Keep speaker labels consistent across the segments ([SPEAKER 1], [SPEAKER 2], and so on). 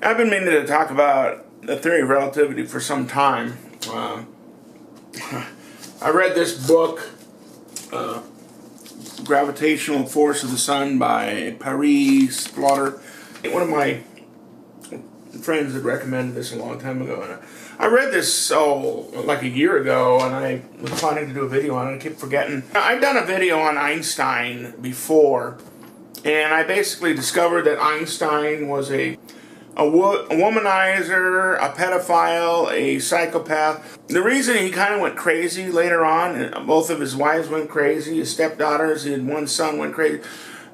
[SPEAKER 1] I've been meaning to talk about the theory of relativity for some time. I read this book, Gravitational Force of the Sun by Paris Splotter. One of my friends had recommended this a long time ago, and I read this like a year ago, and I was planning to do a video on it. I keep forgetting. I've done a video on Einstein before, and I basically discovered that Einstein was a womanizer, a pedophile, a psychopath. The reason he kind of went crazy later on, both of his wives went crazy, his stepdaughters, his one son went crazy,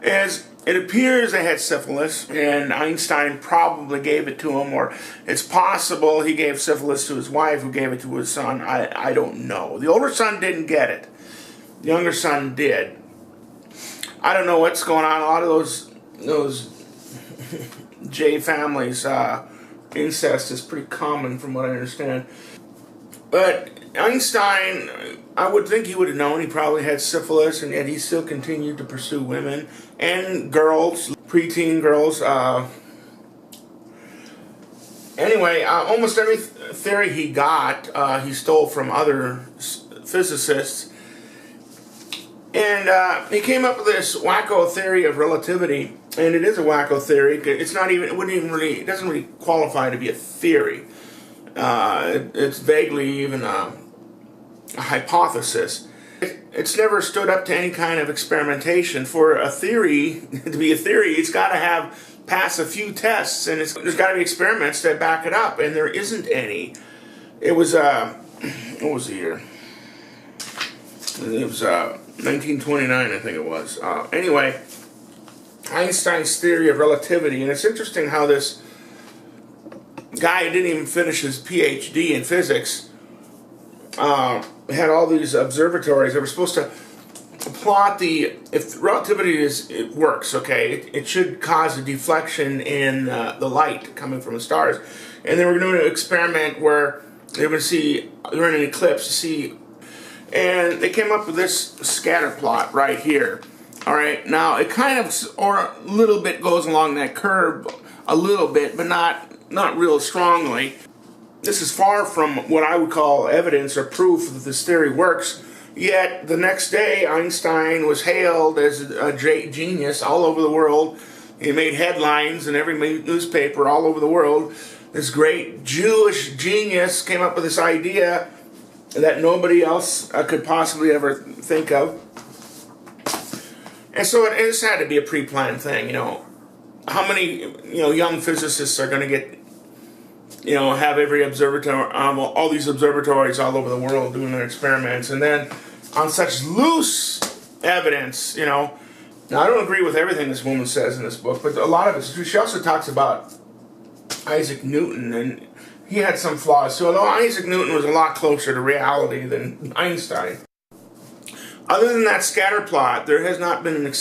[SPEAKER 1] is it appears they had syphilis, and Einstein probably gave it to him, or it's possible he gave syphilis to his wife, who gave it to his son. I don't know. The older son didn't get it. The younger son did. I don't know what's going on. A lot of those J families, incest is pretty common from what I understand. But Einstein, I would think he would have known he probably had syphilis, and yet he still continued to pursue women and girls, preteen girls. Anyway, almost every theory he got, he stole from other physicists. And he came up with this wacko theory of relativity, and it is a wacko theory. It's not even, it doesn't really qualify to be a theory. It's vaguely even a hypothesis. It's never stood up to any kind of experimentation. For a theory to be a theory, it's got to pass a few tests, and there's got to be experiments that back it up, and there isn't any. It was what was the year? It was 1929, I think it was. Anyway, Einstein's theory of relativity, and it's interesting how this guy who didn't even finish his PhD in physics had all these observatories that were supposed to plot if relativity works, okay, it should cause a deflection in the light coming from the stars, and they were going to experiment where they were going to see during an eclipse to see. And they came up with this scatter plot right here. All right, now it kind of, or a little bit goes along that curve, a little bit, but not real strongly. This is far from what I would call evidence or proof that this theory works. Yet the next day, Einstein was hailed as a genius all over the world. He made headlines in every newspaper all over the world. This great Jewish genius came up with this idea that nobody else could possibly ever think of. And so it just had to be a pre-planned thing, How many, young physicists are going to get, have every observatory, all these observatories all over the world doing their experiments, and then on such loose evidence, Now, I don't agree with everything this woman says in this book, but a lot of it, she also talks about Isaac Newton, and he had some flaws too, although Isaac Newton was a lot closer to reality than Einstein. Other than that scatter plot, there has not been a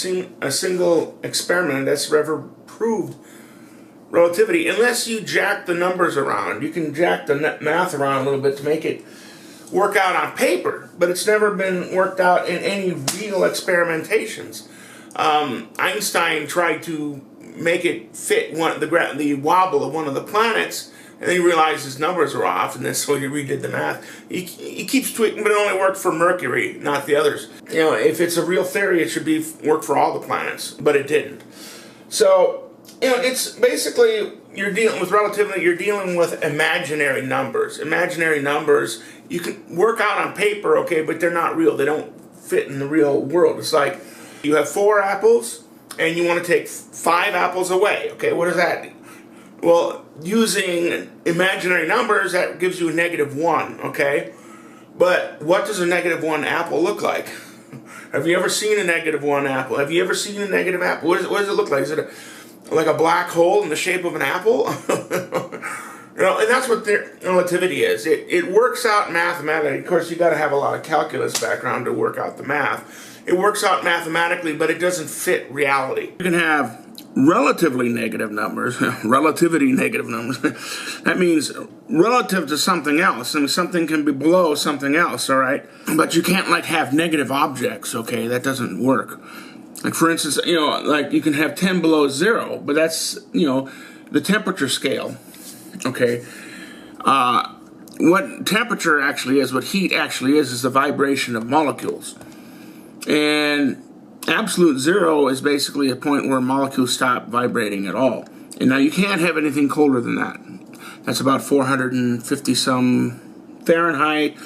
[SPEAKER 1] single experiment that's ever proved relativity, unless you jack the numbers around. You can jack the math around a little bit to make it work out on paper, but it's never been worked out in any real experimentations. Einstein tried to make it fit the wobble of one of the planets, and then he realized his numbers were off, and then so he redid the math. He keeps tweaking, but it only worked for Mercury, not the others. If it's a real theory, it should work for all the planets, but it didn't. So, it's basically, you're dealing with relativity, you're dealing with imaginary numbers. Imaginary numbers, you can work out on paper, okay, but they're not real. They don't fit in the real world. It's like you have 4 apples, and you want to take 5 apples away, okay? What does that do? Well, using imaginary numbers, that gives you a -1, okay? But what does a -1 apple look like? Have you ever seen a -1 apple? Have you ever seen a negative apple? What does it look like? Is it like a black hole in the shape of an apple? And that's what relativity is. It works out mathematically. Of course, you got to have a lot of calculus background to work out the math. It works out mathematically, but it doesn't fit reality. You can have relatively negative numbers, relativity negative numbers. That means relative to something else. I mean, something can be below something else, all right? But you can't, have negative objects, okay? That doesn't work. Like, for instance, like you can have 10 below 0, but that's, the temperature scale. Okay, what temperature actually is, what heat actually is the vibration of molecules. And absolute zero is basically a point where molecules stop vibrating at all. And now you can't have anything colder than that. That's about 450 some Fahrenheit,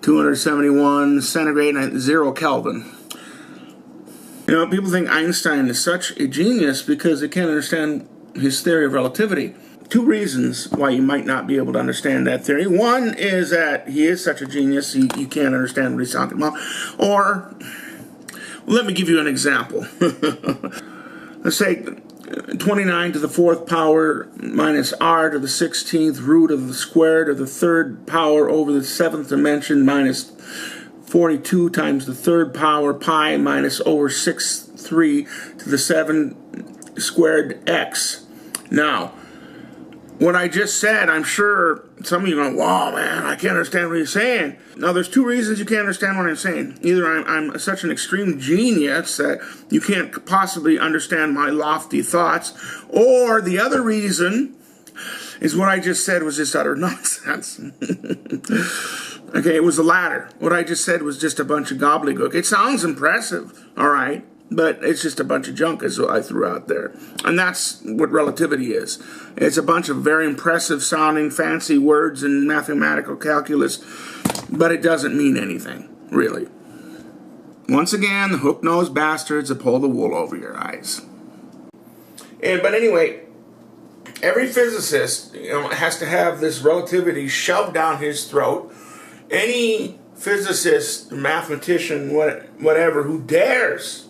[SPEAKER 1] 271 centigrade, and 0 Kelvin. You know, people think Einstein is such a genius because they can't understand his theory of relativity. Two reasons why you might not be able to understand that theory. One is that he is such a genius, you can't understand what he's talking about. Or, let me give you an example. Let's say 29 to the 4th power minus r to the 16th root of the squared of the 3rd power over the 7th dimension minus 42 times the 3rd power pi minus over 6/3 to the 7 squared x. Now, what I just said, I'm sure some of you are going, wow, man, I can't understand what you're saying. Now, there's two reasons you can't understand what I'm saying. Either I'm such an extreme genius that you can't possibly understand my lofty thoughts, or the other reason is what I just said was just utter nonsense. Okay, it was the latter. What I just said was just a bunch of gobbledygook. It sounds impressive, all right, but it's just a bunch of junk is what I threw out there. And that's what relativity is. It's a bunch of very impressive sounding fancy words in mathematical calculus, but it doesn't mean anything, really. Once again, the hook-nosed bastards that pull the wool over your eyes. But anyway, every physicist, has to have this relativity shoved down his throat. Any physicist, mathematician, whatever, who dares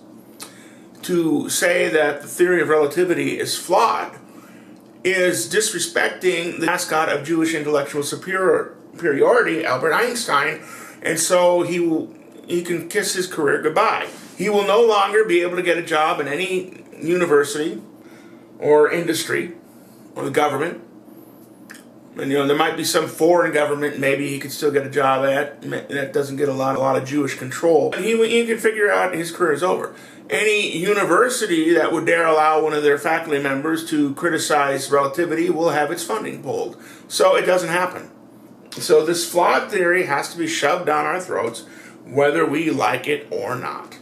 [SPEAKER 1] to say that the theory of relativity is flawed is disrespecting the mascot of Jewish intellectual superiority, Albert Einstein, and so he can kiss his career goodbye. He will no longer be able to get a job in any university or industry or the government. And there might be some foreign government maybe he could still get a job at that doesn't get a lot of Jewish control. And he can figure out his career is over. Any university that would dare allow one of their faculty members to criticize relativity will have its funding pulled. So it doesn't happen. So this flawed theory has to be shoved down our throats, whether we like it or not.